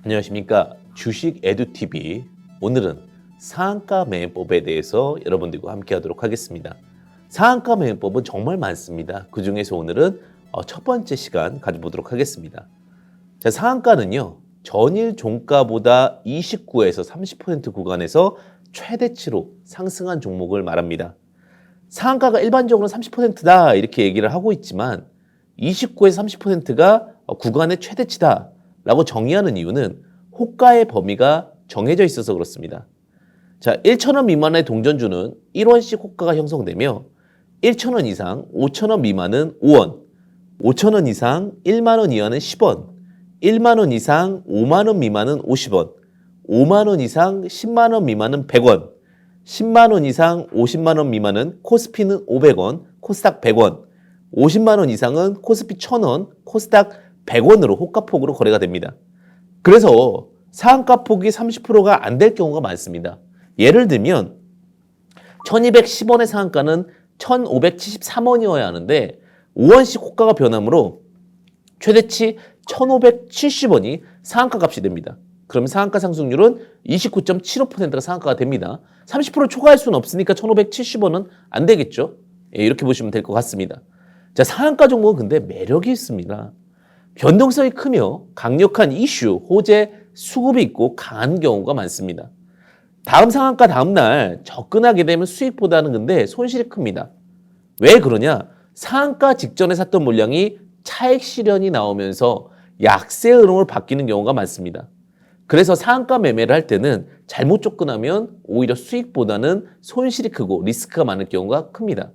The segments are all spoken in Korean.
안녕하십니까. 주식 에듀TV. 오늘은 상한가 매매법에 대해서 여러분들과 함께 하도록 하겠습니다. 상한가 매매법은 정말 많습니다. 그 중에서 오늘은 첫 번째 시간 가져보도록 하겠습니다. 자, 상한가는요, 전일 종가보다 29에서 30% 구간에서 최대치로 상승한 종목을 말합니다. 상한가가 일반적으로 30%다 이렇게 얘기를 하고 있지만 29에서 30%가 구간의 최대치다 라고 정의하는 이유는 호가의 범위가 정해져 있어서 그렇습니다. 자, 1,000원 미만의 동전주는 1원씩 호가가 형성되며 1,000원 이상 5,000원 미만은 5원, 5,000원 이상 1만원 이하는 10원, 1만원 이상 5만원 미만은 50원, 5만원 이상 10만원 미만은 100원, 10만원 이상 50만원 미만은 코스피는 500원, 코스닥 100원, 50만원 이상은 코스피 1,000원, 코스닥 100원으로 호가폭으로 거래가 됩니다. 그래서 상한가 폭이 30%가 안 될 경우가 많습니다. 예를 들면 1210원의 상한가는 1573원이어야 하는데 5원씩 호가가 변하므로 최대치 1570원이 상한가 값이 됩니다. 그러면 상한가 상승률은 29.75%가 상한가가 됩니다. 30% 초과할 수는 없으니까 1570원은 안 되겠죠. 이렇게 보시면 될 것 같습니다. 자, 상한가 종목은 근데 매력이 있습니다. 변동성이 크며 강력한 이슈, 호재, 수급이 있고 강한 경우가 많습니다. 다음 상한가 다음날 접근하게 되면 수익보다는 근데 손실이 큽니다. 왜 그러냐? 상한가 직전에 샀던 물량이 차익 실현이 나오면서 약세 흐름으로 바뀌는 경우가 많습니다. 그래서 상한가 매매를 할 때는 잘못 접근하면 오히려 수익보다는 손실이 크고 리스크가 많을 경우가 큽니다.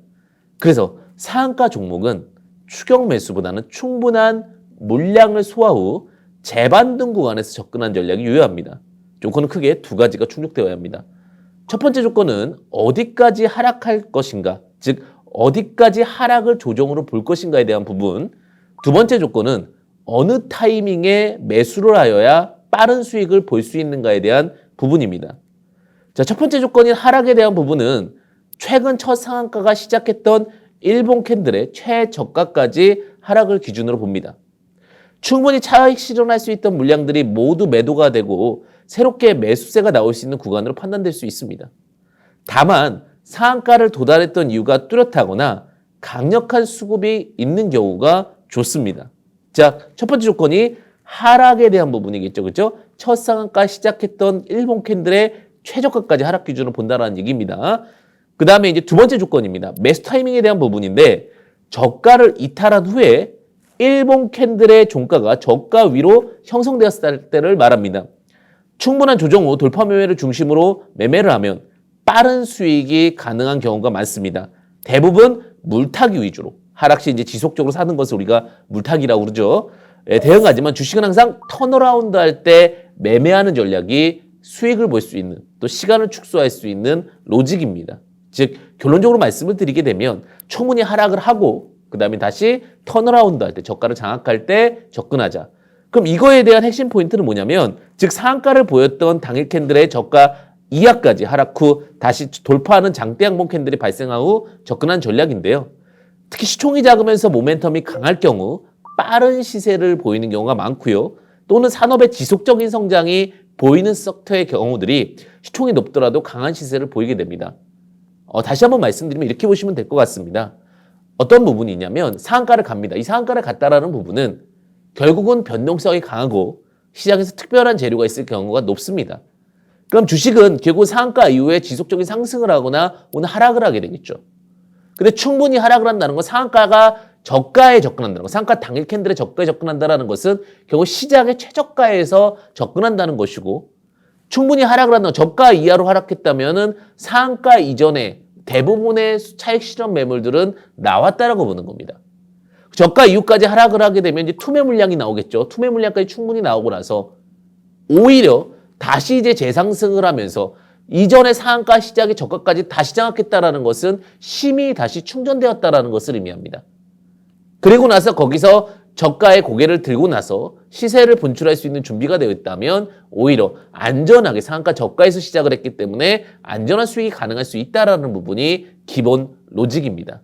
그래서 상한가 종목은 추격 매수보다는 충분한 물량을 소화 후 재반등 구간에서 접근한 전략이 유효합니다. 조건은 크게 두 가지가 충족되어야 합니다. 첫 번째 조건은 어디까지 하락할 것인가, 즉 어디까지 하락을 조정으로 볼 것인가에 대한 부분. 두 번째 조건은 어느 타이밍에 매수를 하여야 빠른 수익을 볼 수 있는가에 대한 부분입니다. 자, 첫 번째 조건인 하락에 대한 부분은 최근 첫 상한가가 시작했던 일본 캔들의 최저가까지 하락을 기준으로 봅니다. 충분히 차익 실현할 수 있던 물량들이 모두 매도가 되고 새롭게 매수세가 나올 수 있는 구간으로 판단될 수 있습니다. 다만 상한가를 도달했던 이유가 뚜렷하거나 강력한 수급이 있는 경우가 좋습니다. 자, 첫 번째 조건이 하락에 대한 부분이겠죠. 그렇죠? 첫 상한가 시작했던 일본 캔들의 최저가까지 하락 기준으로 본다는 얘기입니다. 그 다음에 이제 두 번째 조건입니다. 매수 타이밍에 대한 부분인데 저가를 이탈한 후에 일본 캔들의 종가가 저가 위로 형성되었을 때를 말합니다. 충분한 조정 후 돌파 매매를 중심으로 매매를 하면 빠른 수익이 가능한 경우가 많습니다. 대부분 물타기 위주로 하락시 이제 지속적으로 사는 것을 우리가 물타기라고 그러죠. 대응하지만 주식은 항상 턴어라운드 할 때 매매하는 전략이 수익을 볼 수 있는, 또 시간을 축소할 수 있는 로직입니다. 즉 결론적으로 말씀을 드리게 되면 충분히 하락을 하고 그 다음에 다시 턴어라운드 할 때, 저가를 장악할 때 접근하자. 그럼 이거에 대한 핵심 포인트는 뭐냐면, 즉 상한가를 보였던 당일 캔들의 저가 이하까지 하락 후 다시 돌파하는 장대 양봉 캔들이 발생한 후 접근한 전략인데요. 특히 시총이 작으면서 모멘텀이 강할 경우 빠른 시세를 보이는 경우가 많고요. 또는 산업의 지속적인 성장이 보이는 섹터의 경우들이 시총이 높더라도 강한 시세를 보이게 됩니다. 다시 한번 말씀드리면 이렇게 보시면 될 것 같습니다. 어떤 부분이 있냐면 상한가를 갑니다. 이 상한가를 갔다라는 부분은 결국은 변동성이 강하고 시장에서 특별한 재료가 있을 경우가 높습니다. 그럼 주식은 결국 상한가 이후에 지속적인 상승을 하거나 오늘 하락을 하게 되겠죠. 근데 충분히 하락을 한다는 건 상한가가 저가에 접근한다는 것, 상한가 당일 캔들의 저가에 접근한다는 것은 결국 시장의 최저가에서 접근한다는 것이고, 충분히 하락을 한다는 건 저가 이하로 하락했다면 상한가 이전에 대부분의 차익 실현 매물들은 나왔다라고 보는 겁니다. 저가 이후까지 하락을 하게 되면 이제 투매 물량이 나오겠죠. 투매 물량까지 충분히 나오고 나서 오히려 다시 이제 재상승을 하면서 이전의 상한가 시작의 저가까지 다시 장악했다라는 것은 힘이 다시 충전되었다라는 것을 의미합니다. 그리고 나서 거기서 저가의 고개를 들고 나서 시세를 분출할 수 있는 준비가 되어 있다면 오히려 안전하게 상한가 저가에서 시작을 했기 때문에 안전한 수익이 가능할 수 있다는 부분이 기본 로직입니다.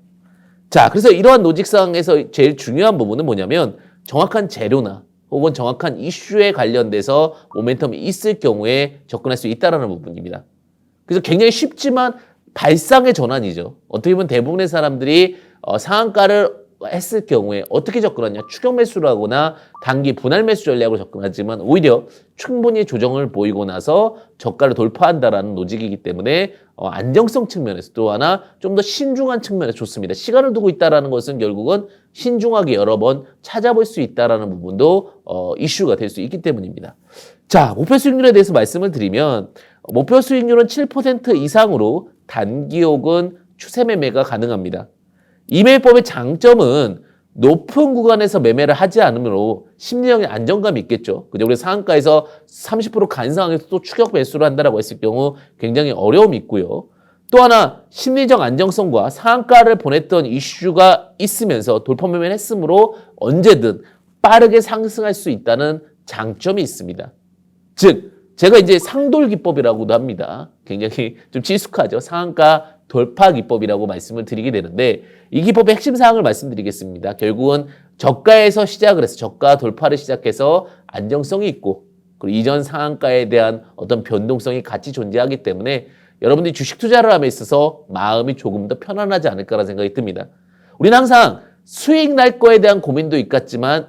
자, 그래서 이러한 로직상에서 제일 중요한 부분은 뭐냐면 정확한 재료나 혹은 정확한 이슈에 관련돼서 모멘텀이 있을 경우에 접근할 수 있다는 부분입니다. 그래서 굉장히 쉽지만 발상의 전환이죠. 어떻게 보면 대부분의 사람들이 상한가를 했을 경우에 어떻게 접근하냐, 추격 매수를 하거나 단기 분할 매수 전략으로 접근하지만 오히려 충분히 조정을 보이고 나서 저가를 돌파한다라는 로직이기 때문에 안정성 측면에서 또 하나 좀 더 신중한 측면에서 좋습니다. 시간을 두고 있다는 것은 결국은 신중하게 여러 번 찾아볼 수 있다는 부분도 이슈가 될 수 있기 때문입니다. 자, 목표 수익률에 대해서 말씀을 드리면 목표 수익률은 7% 이상으로 단기 혹은 추세 매매가 가능합니다. 이 매매법의 장점은 높은 구간에서 매매를 하지 않으므로 심리적인 안정감이 있겠죠. 그죠? 우리 상한가에서 30% 간상황에서 또 추격 매수를 한다라고 했을 경우 굉장히 어려움이 있고요. 또 하나 심리적 안정성과 상한가를 보냈던 이슈가 있으면서 돌파 매매를 했으므로 언제든 빠르게 상승할 수 있다는 장점이 있습니다. 즉 제가 이제 상돌 기법이라고도 합니다. 굉장히 좀 친숙하죠. 상한가 돌파 기법이라고 말씀을 드리게 되는데 이 기법의 핵심 사항을 말씀드리겠습니다. 결국은 저가에서 시작을 해서 저가 돌파를 시작해서 안정성이 있고 그리고 이전 상한가에 대한 어떤 변동성이 같이 존재하기 때문에 여러분들이 주식 투자를 함에 있어서 마음이 조금 더 편안하지 않을까라는 생각이 듭니다. 우리는 항상 수익 날 거에 대한 고민도 있겠지만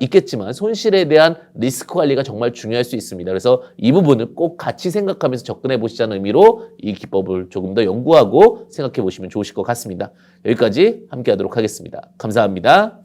손실에 대한 리스크 관리가 정말 중요할 수 있습니다. 그래서 이 부분을 꼭 같이 생각하면서 접근해 보시자는 의미로 이 기법을 조금 더 연구하고 생각해 보시면 좋으실 것 같습니다. 여기까지 함께 하도록 하겠습니다. 감사합니다.